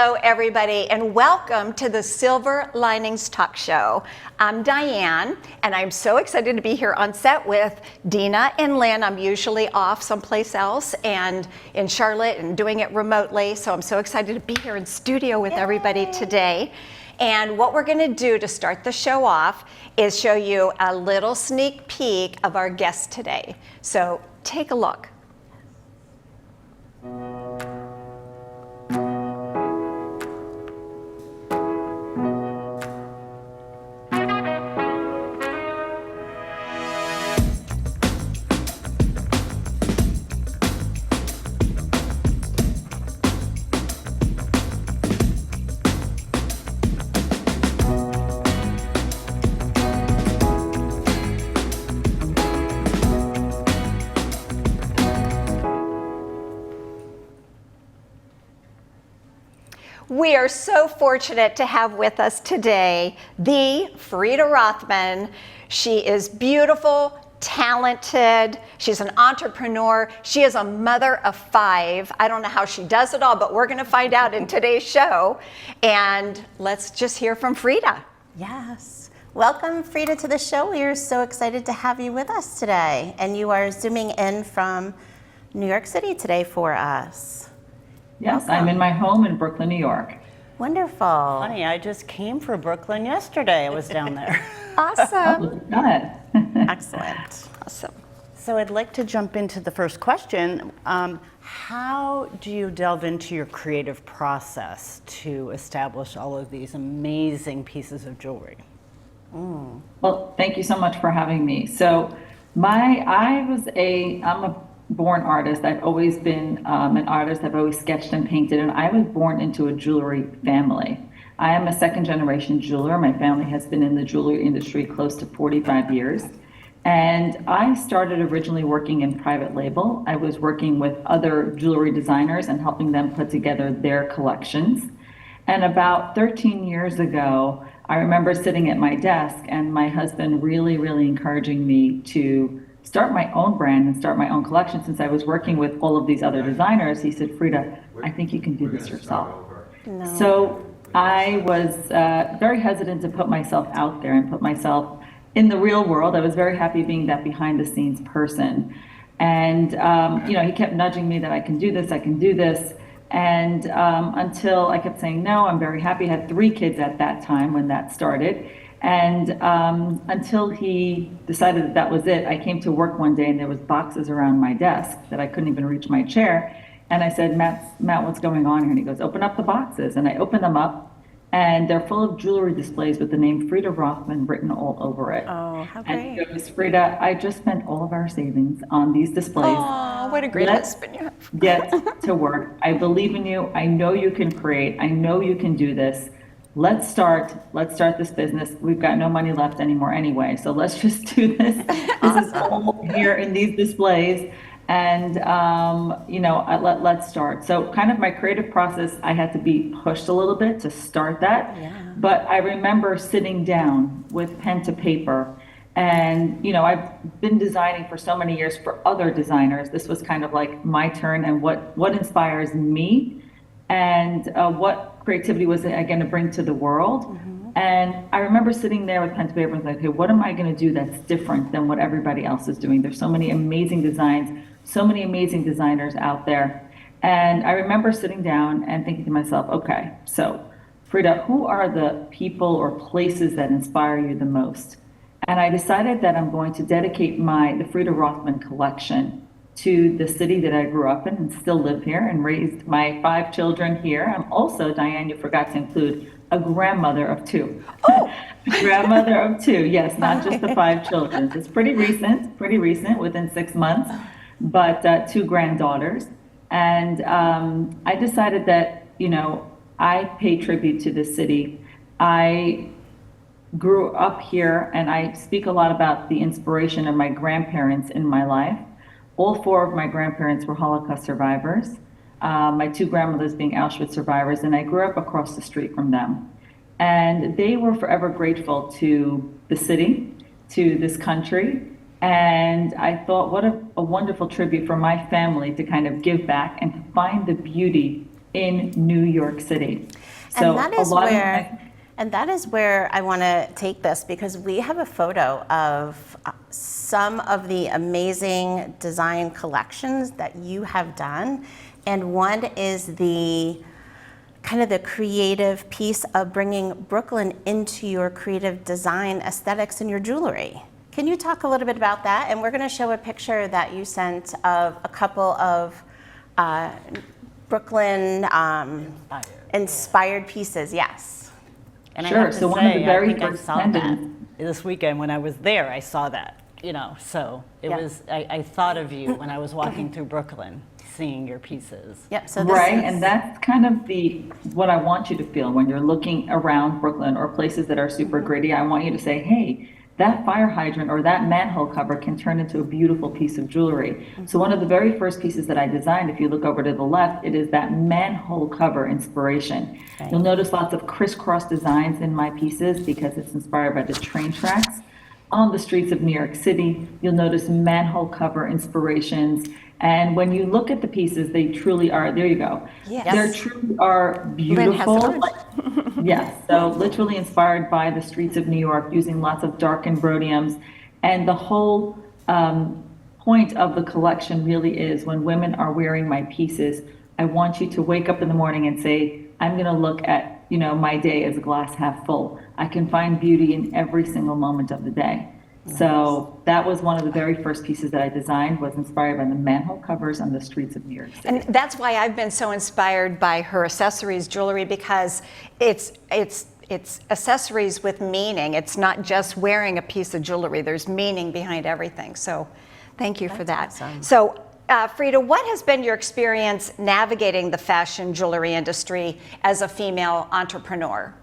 Hello, everybody, and welcome to the Silver Linings Talk Show. I'm Diane, and I'm so excited to be here on set with Dina and Lynn. I'm usually off someplace else and in Charlotte and doing it remotely, so I'm so excited to be here in studio with everybody today. And what we're going to do to start the show off is show you a little sneak peek of our guest today. So take a look. We are so fortunate to have with us today the Freida Rothman. She is beautiful, talented. She's an entrepreneur. She is a mother of 5. I don't know how she does it all, but we're going to find out in today's show. And let's just hear from Freida. Yes. Welcome, Freida, to the show. We are so excited to have you with us today. And you are zooming in from New York City today for us. Yes, I'm in my home in Brooklyn, New York. Wonderful. Funny, I just came from Brooklyn yesterday. I was down there. Awesome. Excellent. Awesome. So I'd like to jump into the first question. How do you delve into your creative process to establish all of these amazing pieces of jewelry? Well, thank you so much for having me. So I'm a born artist. I've always been an artist. I've always sketched and painted, and I was born into a jewelry family. I am a second generation jeweler. My family has been in the jewelry industry close to 45 years. And I started originally working in private label. I was working with other jewelry designers and helping them put together their collections. And about 13 years ago, I remember sitting at my desk and my husband really encouraging me to start my own brand and start my own collection. Since I was working with all of these other designers, he said, Freida, I think you can do this yourself. No. So I was very hesitant to put myself out there and put myself in the real world. I was very happy being that behind the scenes person. And, he kept nudging me that I can do this, I can do this. And until I kept saying, no, I'm very happy. I had 3 kids at that time when that started. And until he decided that that was it, I came to work one day and there was boxes around my desk that I couldn't even reach my chair. And I said, Matt, what's going on here? And he goes, open up the boxes. And I opened them up and they're full of jewelry displays with the name Freida Rothman written all over it. Oh, how And great. he goes, Freida, I just spent all of our savings on these displays. Oh, what a great husband you have. Get to work. I believe in you. I know you can create. I know you can do this. Let's start this business. We've got no money left anymore anyway, so let's just do this. This is all here in these displays, and let's start. So kind of my creative process, I had to be pushed a little bit to start that. Yeah. But I remember sitting down with pen to paper, and I've been designing for so many years for other designers. This was kind of like my turn, and what inspires me, and what creativity was I going to bring to the world. Mm-hmm. And I remember sitting there with pen to paper and like, okay, what am I going to do that's different than what everybody else is doing? There's so many amazing designs, so many amazing designers out there. And I remember sitting down and thinking to myself, okay, so Freida, who are the people or places that inspire you the most? And I decided that I'm going to dedicate the Freida Rothman collection to the city that I grew up in and still live here and raised my 5 children here. I'm also, Diane, you forgot to include a grandmother of 2. Oh. A grandmother of 2, yes, not just the 5 children. It's pretty recent, within 6 months, but 2 granddaughters. And I decided that, I pay tribute to this city. I grew up here and I speak a lot about the inspiration of my grandparents in my life. All 4 of my grandparents were Holocaust survivors, my 2 grandmothers being Auschwitz survivors, and I grew up across the street from them. And they were forever grateful to the city, to this country, And I thought, what a wonderful tribute for my family to kind of give back and to find the beauty in New York City. So And that a is lot where, and that is where I want to take this, because we have a photo of some of the amazing design collections that you have done. And one is the kind of the creative piece of bringing Brooklyn into your creative design aesthetics in your jewelry. Can you talk a little bit about that? And we're going to show a picture that you sent of a couple of Brooklyn inspired pieces, yes. And Sure, I have to so say, one of the very I think first I saw that pendants- this weekend when I was there. I saw that, you know, so it Yeah. was, I thought of you when I was walking through Brooklyn, seeing your pieces. Yep, so this Right, is, and that's kind of what I want you to feel when you're looking around Brooklyn or places that are super gritty. I want you to say, hey, that fire hydrant or that manhole cover can turn into a beautiful piece of jewelry. So one of the very first pieces that I designed, if you look over to the left, it is that manhole cover inspiration. You'll notice lots of crisscross designs in my pieces because it's inspired by the train tracks. On the streets of New York City, you'll notice manhole cover inspirations. And when you look at the pieces, they truly are, there you go. Yes. They truly are Lynn has beautiful. the Yes, so literally inspired by the streets of New York, using lots of darkened rhodiums. And the whole point of the collection really is when women are wearing my pieces, I want you to wake up in the morning and say, I'm going to look at, you know, my day as a glass half full. I can find beauty in every single moment of the day. So that was one of the very first pieces that I designed, was inspired by the manhole covers on the streets of New York City. And that's why I've been so inspired by her accessories jewelry, because it's accessories with meaning. It's not just wearing a piece of jewelry. There's meaning behind everything. So thank you for that. awesome. So Freida, what has been your experience navigating the fashion jewelry industry as a female entrepreneur?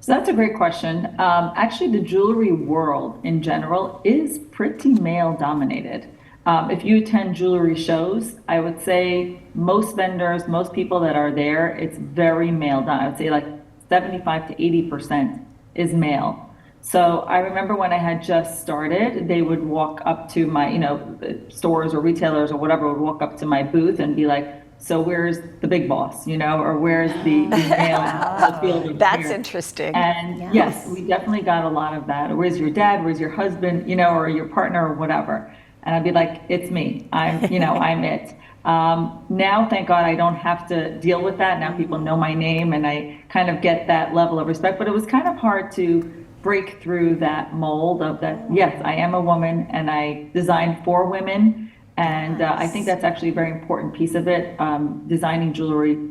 So that's a great question. Actually, the jewelry world in general is pretty male dominated. If you attend jewelry shows, I would say most vendors, most people that are there, it's very male dominated. I would say like 75 to 80% is male. So I remember when I had just started, they would walk up to my, you know, stores or retailers or whatever would walk up to my booth and be like, so where's the big boss, you know, or where's the male field over That's here? interesting. And yes, we definitely got a lot of that. Where's your dad? Where's your husband? You know, or your partner or whatever. And I'd be like, it's me. I'm, you know, I'm it. Now, thank God, I don't have to deal with that. Now people know my name and I kind of get that level of respect. But it was kind of hard to break through that mold of that. Yes, I am a woman and I design for women. And I think that's actually a very important piece of it, designing jewelry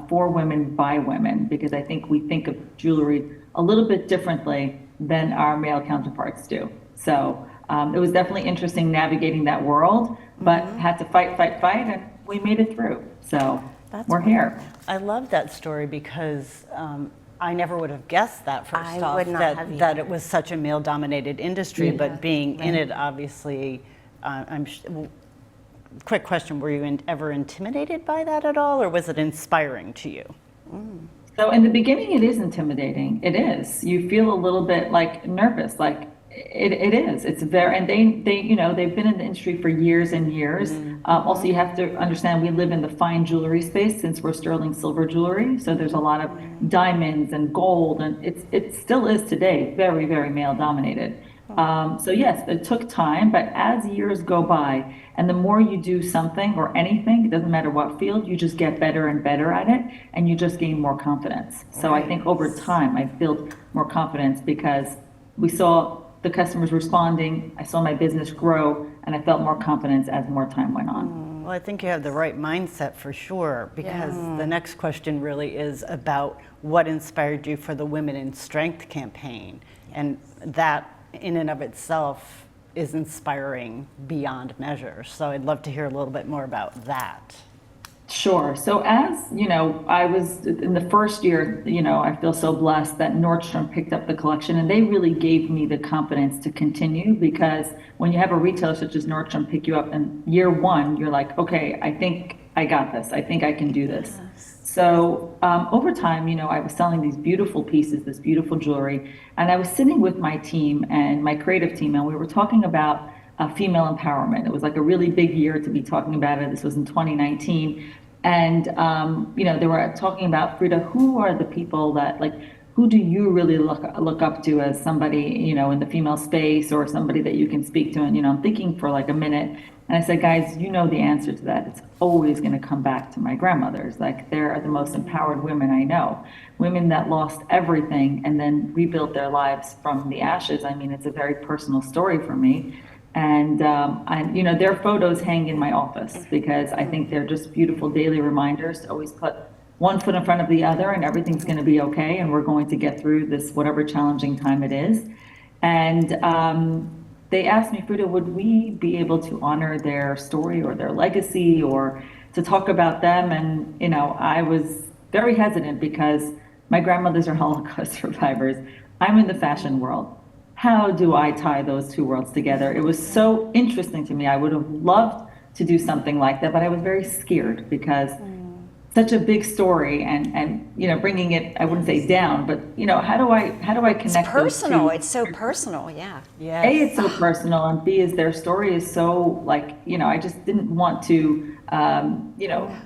for women by women, because I think we think of jewelry a little bit differently than our male counterparts do. So it was definitely interesting navigating that world, but had to fight, and we made it through. So we're here. I love that story because I never would have guessed that first I off, would not have that either. it was such a male-dominated industry, but being in it, obviously, quick question, were you ever intimidated by that at all, or was it inspiring to you? So in the beginning, it is intimidating. It is. You feel a little bit like nervous, like it is. It's very, and they, you know, they've been in the industry for years and years. Also, you have to understand we live in the fine jewelry space since we're sterling silver jewelry. So there's a lot of diamonds and gold, and it still is today very, very male dominated. So yes, it took time, but as years go by, and the more you do something or anything, it doesn't matter what field, you just get better and better at it, and you just gain more confidence. So I think over time, I've built more confidence because we saw the customers responding, I saw my business grow, and I felt more confidence as more time went on. Well, I think you have the right mindset for sure, because the next question really is about what inspired you for the Women in Strength campaign, and that in and of itself is inspiring beyond measure. So I'd love to hear a little bit more about that. Sure. So as, you know, I was in the first year, you know, I feel so blessed that Nordstrom picked up the collection, and they really gave me the confidence to continue, because when you have a retailer such as Nordstrom pick you up in year one, you're like, okay, I think I got this. I think I can do this. So over time, you know, I was selling these beautiful pieces, this beautiful jewelry, and I was sitting with my team and my creative team, and we were talking about female empowerment. It was like a really big year to be talking about it. This was in 2019. And, they were talking about, Freida, who are the people that, like, who do you really look up to as somebody, in the female space, or somebody that you can speak to? And, I'm thinking for like a minute. And I said, guys, you know the answer to that. It's always going to come back to my grandmothers. Like, they're the most empowered women I know. Women that lost everything and then rebuilt their lives from the ashes. I mean, it's a very personal story for me. And, their photos hang in my office because I think they're just beautiful daily reminders to always put one foot in front of the other, and everything's going to be okay. And we're going to get through this, whatever challenging time it is. And they asked me, Freida, would we be able to honor their story or their legacy, or to talk about them? And, I was very hesitant because my grandmothers are Holocaust survivors. I'm in the fashion world. How do I tie those two worlds together? It was so interesting to me. I would have loved to do something like that, but I was very scared because such a big story, and bringing it, I wouldn't say down, but how do I connect It's those personal. two? It's so personal. Yeah. Yes. A, it's so personal, and B, is their story is so, like, I just didn't want to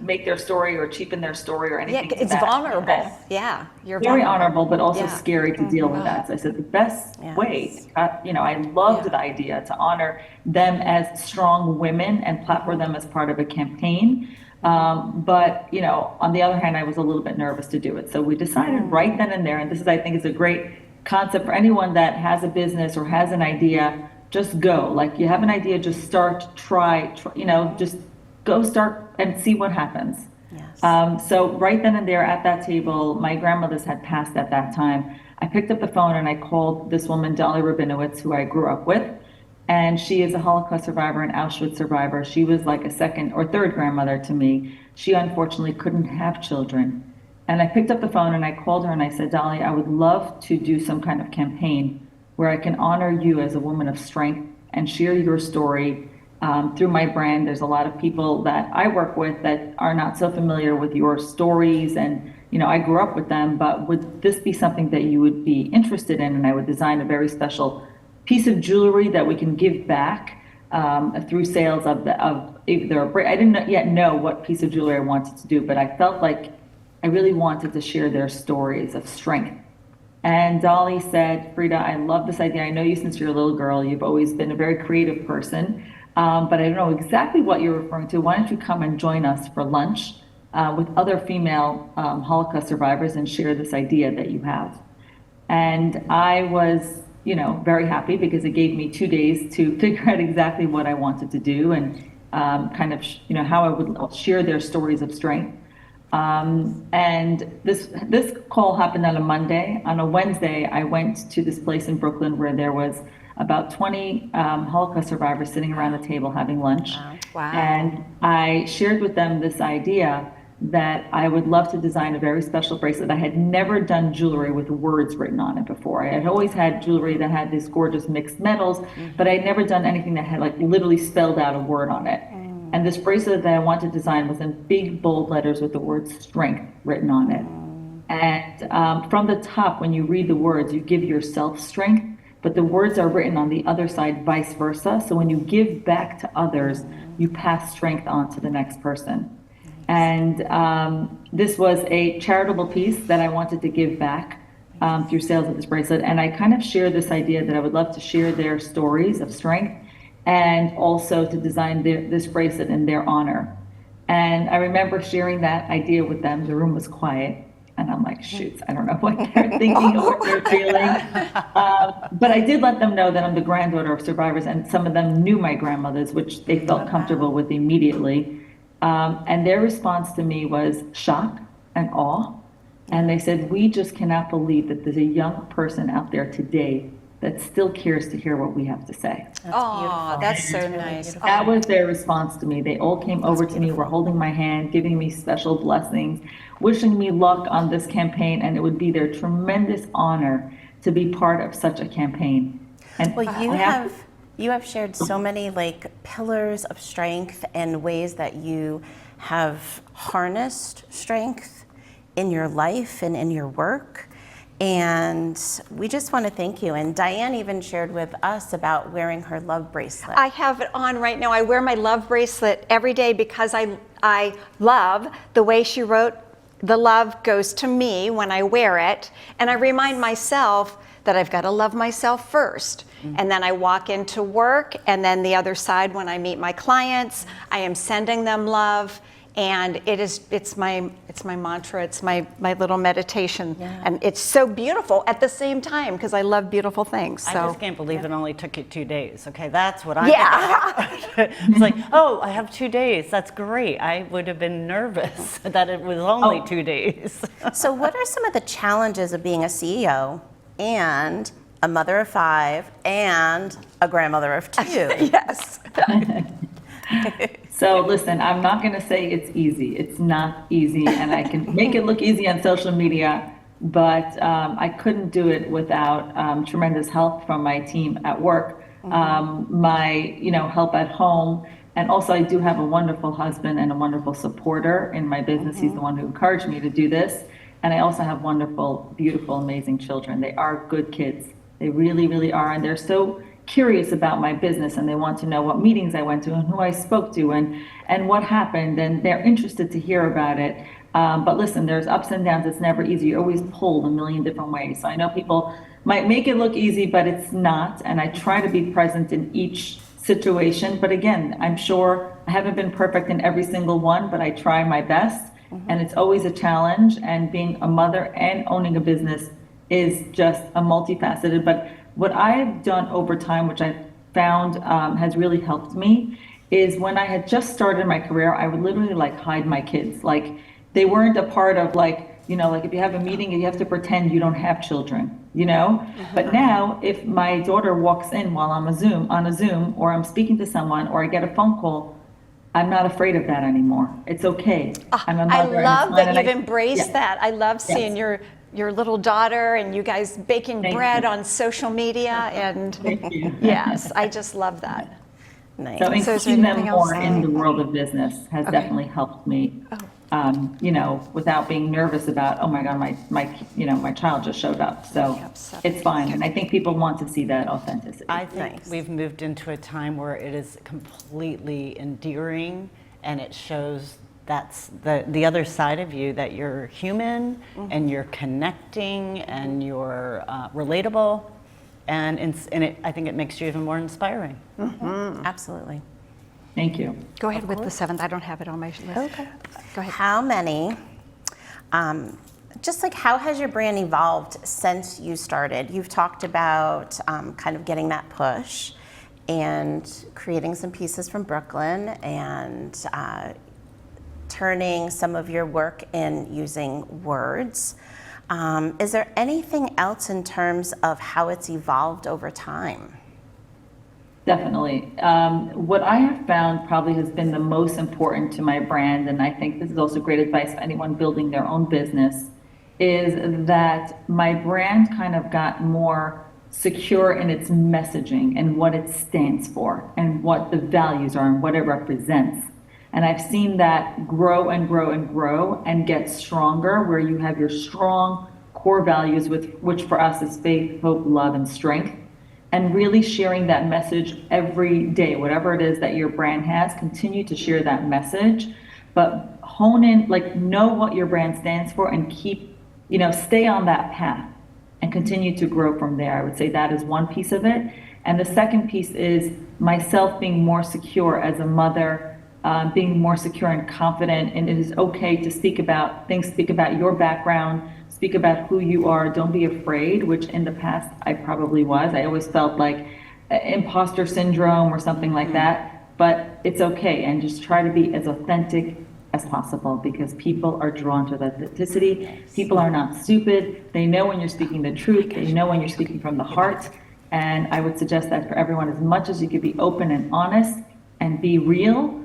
make their story or cheapen their story or Yeah, anything. it's that vulnerable. effect. Yeah, you're Very vulnerable. honorable, but also Yeah. scary to deal with that. So I said the best Yes. way, I loved the idea to honor them as strong women and platform them as part of a campaign. But, on the other hand, I was a little bit nervous to do it. So we decided right then and there, and this is, I think, is a great concept for anyone that has a business or has an idea. Just go. Like, you have an idea, just start, try, just go start and see what happens. Yes. So right then and there at that table, my grandmothers had passed at that time. I picked up the phone and I called this woman, Dolly Rabinowitz, who I grew up with. And she is a Holocaust survivor and Auschwitz survivor. She was like a second or third grandmother to me. She unfortunately couldn't have children. And I picked up the phone and I called her and I said, Dolly, I would love to do some kind of campaign where I can honor you as a woman of strength and share your story through my brand. There's a lot of people that I work with that are not so familiar with your stories, and I grew up with them, but would this be something that you would be interested in? And I would design a very special piece of jewelry that we can give back through sales of either. I didn't yet know what piece of jewelry I wanted to do, but I felt like I really wanted to share their stories of strength. And Dolly said, Freida, I love this idea. I know you since you're a little girl. You've always been a very creative person, but I don't know exactly what you're referring to. Why don't you come and join us for lunch with other female Holocaust survivors and share this idea that you have? And I was, very happy because it gave me 2 days to figure out exactly what I wanted to do and kind of, how I would share their stories of strength. And this call happened on a Monday. On a Wednesday, I went to this place in Brooklyn where there was about 20 Holocaust survivors sitting around the table having lunch. Wow. And I shared with them this idea that I would love to design a very special bracelet. I had never done jewelry with words written on it before. I had always had jewelry that had these gorgeous mixed metals, but I had never done anything that had like literally spelled out a word on it. And this bracelet that I wanted to design was in big, bold letters with the word strength written on it. And from the top, when you read the words, you give yourself strength, but the words are written on the other side, vice versa. So when you give back to others, you pass strength on to the next person. And this was a charitable piece that I wanted to give back through sales of this bracelet. And I kind of shared this idea that I would love to share their stories of strength and also to design this bracelet in their honor. And I remember sharing that idea with them. The room was quiet. And I'm like, shoot, I don't know what they're thinking or what they're feeling. But I did let them know that I'm the granddaughter of survivors, and some of them knew my grandmothers, which they felt comfortable with immediately. And their response to me was shock and awe. And they said, we just cannot believe that there's a young person out there today that still cares to hear what we have to say. Oh, that's so nice. That was their response to me. They all came over to me, were holding my hand, giving me special blessings, wishing me luck on this campaign, and it would be their tremendous honor to be part of such a campaign. And Well, I you have shared so many like pillars of strength and ways that you have harnessed strength in your life and in your work. And we just want to thank you. And Diane even shared with us about wearing her love bracelet. I have it on right now. I wear my love bracelet every day because I I love the way she wrote, "The love goes to me when I wear it." And I remind myself that I've got to love myself first. And then I walk into work, and then the other side, when I meet my clients, I am sending them love. And it's my mantra, it's my little meditation. And it's so beautiful at the same time, because I love beautiful things. So I just can't believe it only took you 2 days. Okay, that's what yeah. It's like, oh, I have 2 days. That's great. I would have been nervous that it was only 2 days. So what are some of the challenges of being a CEO and a mother of 5 and a grandmother of 2? Yes. So listen, I'm not going to say it's easy. It's not easy, and I can make it look easy on social media, but I couldn't do it without tremendous help from my team at work, my help at home, and also I do have a wonderful husband and a wonderful supporter in my business. He's the one who encouraged me to do this, and I also have wonderful, beautiful, amazing children. They are good kids. They really, really are, and they're so curious about my business, and they want to know what meetings I went to and who I spoke to and what happened, and they're interested to hear about it. But listen, there's ups and downs. It's never easy. You're always pulled a million different ways. So I know people might make it look easy, but it's not. And I try to be present in each situation. But again, I'm sure I haven't been perfect in every single one, but I try my best. And it's always a challenge. And being a mother and owning a business is just a multifaceted. But what I've done over time, which I found has really helped me, is when I had just started my career, I would literally like hide my kids. Like they weren't a part of like if you have a meeting, you have to pretend you don't have children, But now if my daughter walks in while I'm on a Zoom, or I'm speaking to someone, or I get a phone call, I'm not afraid of that anymore. It's okay. I'm a mother. I love that you've embraced embraced that. I love seeing your little daughter and you guys baking bread on social media, and yes, I just love that. Nice. So is there including them anything else? more in the world of business has definitely helped me. Without being nervous about, oh my God, my child just showed up. So it's fine. And I think people want to see that authenticity. I think we've moved into a time where it is completely endearing, and it shows that's the other side of you, that you're human and you're connecting and you're relatable, and I think it makes you even more inspiring. Absolutely. Thank you. Go ahead with the 7th. I don't have it on my list. Okay. Go ahead. How many, just like how has your brand evolved since you started? You've talked about kind of getting that push and creating some pieces from Brooklyn and turning some of your work in using words. Is there anything else in terms of how it's evolved over time? Definitely. What I have found probably has been the most important to my brand, and I think this is also great advice for anyone building their own business, is that my brand kind of got more secure in its messaging and what it stands for and what the values are and what it represents. And I've seen that grow and grow and grow and get stronger, where you have your strong core values, which for us is faith, hope, love, and strength. And really sharing that message every day, whatever it is that your brand has, continue to share that message, but hone in, know what your brand stands for and keep, stay on that path and continue to grow from there. I would say that is one piece of it. And the second piece is myself being more secure as a mother, being more secure and confident. And it is okay to speak about things, speak about your background, speak about who you are. Don't be afraid, which in the past I probably was. I always felt like imposter syndrome or something like that, but it's okay. And just try to be as authentic as possible, because people are drawn to authenticity. People are not stupid. They know when you're speaking the truth. They know when you're speaking from the heart. And I would suggest that for everyone, as much as you could be open and honest and be real,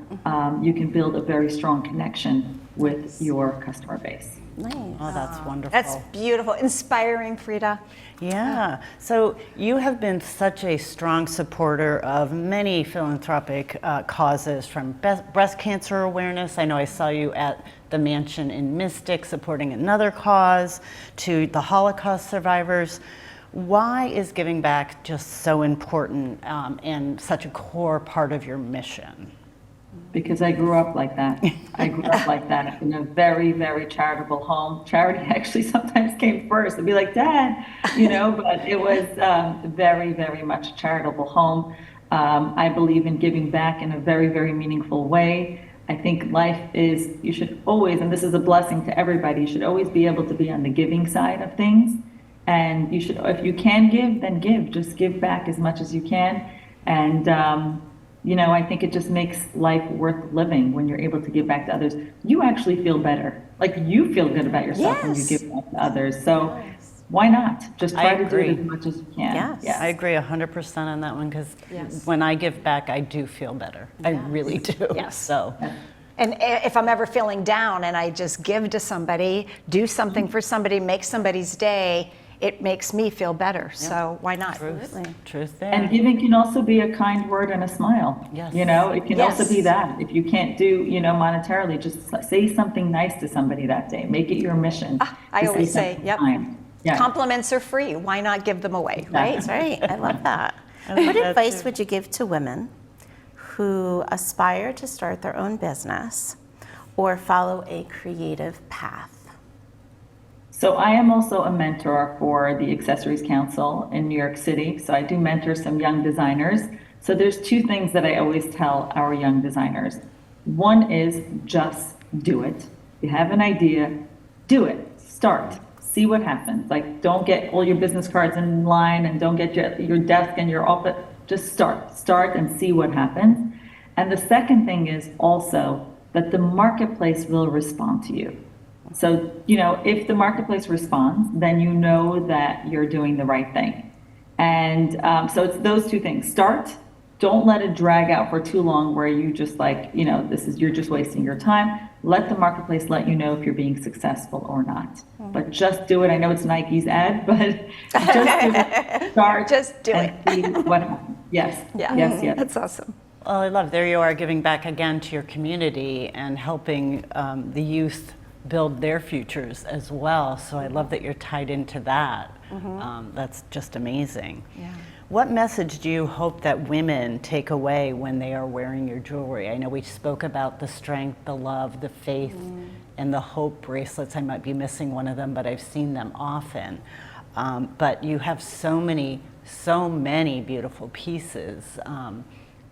you can build a very strong connection with your customer base. Nice. Oh, that's wonderful. That's beautiful. Inspiring, Freida. Yeah. So you have been such a strong supporter of many philanthropic causes, from breast cancer awareness. I know I saw you at the mansion in Mystic supporting another cause, to the Holocaust survivors. Why is giving back just so important and such a core part of your mission? because I grew up like that. I grew up like that in a very, very charitable home. Charity actually sometimes came first. I'd be like, Dad, but it was very, very much a charitable home. I believe in giving back in a very, very meaningful way. I think life is, you should always, and this is a blessing to everybody, you should always be able to be on the giving side of things. And you should, if you can give, then give. Just give back as much as you can. And, I think it just makes life worth living when you're able to give back to others. You actually feel better. Like you feel good about yourself when you Yes. give back to others. So why not? Just try to do it agree. as much as you can. Yes. I agree 100% on that one, because Yes. when I give back, I do feel better. I really do. Yes. So, And if I'm ever feeling down and I just give to somebody, do something for somebody, make somebody's day, it makes me feel better. So why not? truth there. And giving can also be a kind word and a smile. Yes. It can also be Yes. that. If you can't do, monetarily, just say something nice to somebody that day. Make it your mission. I to always say, something yep. kind. Yeah. Compliments are free. Why not give them away, right? That's right. I love that. love What that advice too. would you give to women who aspire to start their own business or follow a creative path? So I am also a mentor for the Accessories Council in New York City. So I do mentor some young designers. So there's two things that I always tell our young designers. One is just do it. You have an idea, do it. Start. See what happens. Like, don't get all your business cards in line and don't get your desk and your office. Just start and see what happens. And the second thing is also that the marketplace will respond to you. So, if the marketplace responds, then you know that you're doing the right thing. And so it's those two things. Start. Don't let it drag out for too long where you just you're just wasting your time. Let the marketplace let you know if you're being successful or not. But just do it. I know it's Nike's ad, but just do it. Start. Just do and see what happens. Yes. Yeah. Yes. That's awesome. Well, I love, there you are giving back again to your community and helping the youth build their futures as well. So I love that you're tied into that. That's just amazing. Yeah. What message do you hope that women take away when they are wearing your jewelry? I know we spoke about the strength, the love, the faith, and the hope bracelets. I might be missing one of them, but I've seen them often. But you have so many beautiful pieces,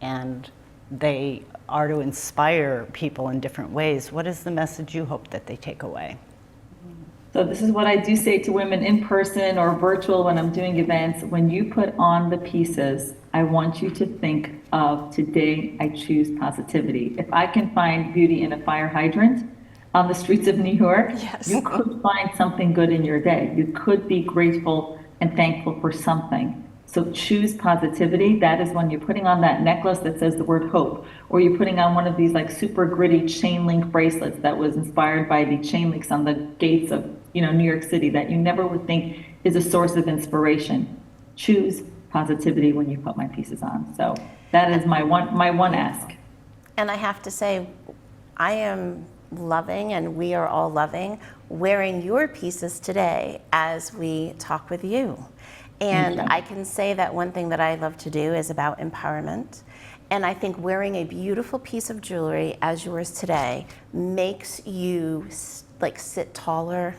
and they are to inspire people in different ways. What is the message you hope that they take away? So this is what I do say to women in person or virtual when I'm doing events. When you put on the pieces, I want you to think of, today I choose positivity. If I can find beauty in a fire hydrant on the streets of New York, Yes. you could find something good in your day. You could be grateful and thankful for something. So choose positivity. That is when you're putting on that necklace that says the word hope, or you're putting on one of these like super gritty chain link bracelets that was inspired by the chain links on the gates of New York City that you never would think is a source of inspiration. Choose positivity when you put my pieces on. So that is my one ask. And I have to say, I am loving, and we are all loving, wearing your pieces today as we talk with you. And I can say that one thing that I love to do is about empowerment. And I think wearing a beautiful piece of jewelry as yours today makes you sit taller,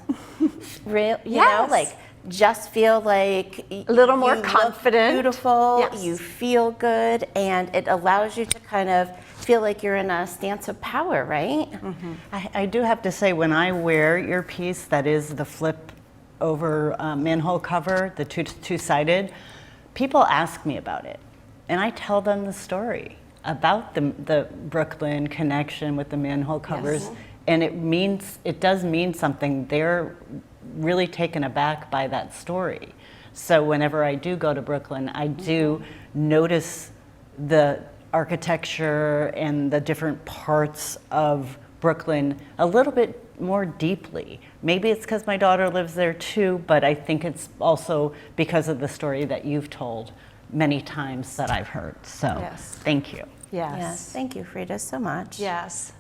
Yes. just feel like A little more you look confident. beautiful, Yes. you feel good, and it allows you to kind of feel like you're in a stance of power, right? I do have to say, when I wear your piece, that is the flip over manhole cover, the two-sided, people ask me about it. And I tell them the story about the Brooklyn connection with the manhole covers. And it does mean something. They're really taken aback by that story. So whenever I do go to Brooklyn, I do notice the architecture and the different parts of Brooklyn a little bit more deeply. Maybe it's because my daughter lives there too, but I think it's also because of the story that you've told many times that I've heard. So Yes. thank you. Yes, thank you, Freida, so much. Yes.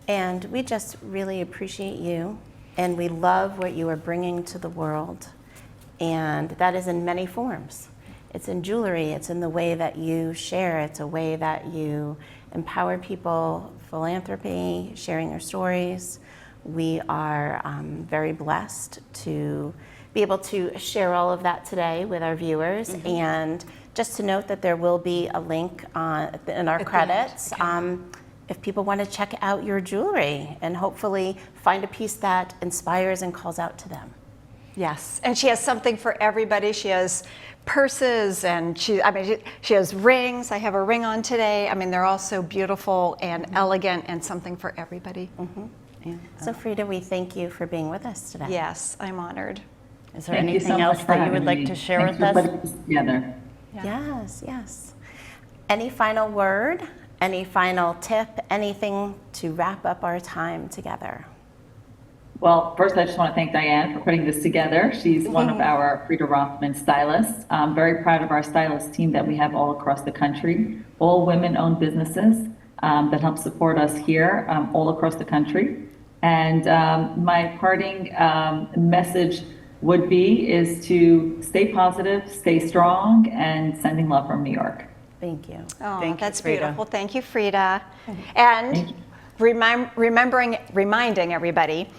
And we just really appreciate you, and we love what you are bringing to the world, and that is in many forms. It's in jewelry, it's in the way that you share, it's a way that you empower people, philanthropy, sharing your stories. We are very blessed to be able to share all of that today with our viewers. And just to note that there will be a link in our credits if people want to check out your jewelry and hopefully find a piece that inspires and calls out to them. Yes, and she has something for everybody. She has purses and she has rings. I have a ring on today. I mean, they're all so beautiful and elegant and something for everybody. So Freida, we thank you for being with us today. Yes, I'm honored. Is there Thank you so anything else much for that you having would like me. to share Thanks with us? for putting this together. Yes, yes. Any final word? Any final tip? Anything to wrap up our time together? Well, first, I just want to thank Diane for putting this together. She's one of our Freida Rothman stylists. I'm very proud of our stylist team that we have all across the country, all women-owned businesses that help support us here all across the country. And my parting message would be is to stay positive, stay strong, and sending love from New York. Thank you. Oh, Thank you, that's Freida. beautiful. Thank you, Freida. And reminding everybody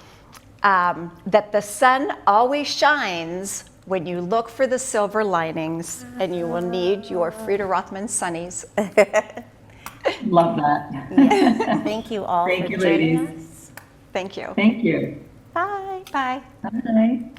that the sun always shines when you look for the silver linings, and you will need your Freida Rothman sunnies. Love that. Yes. Thank you all Thank for you, joining ladies. us. Thank you. Thank you. Bye. Bye. Bye.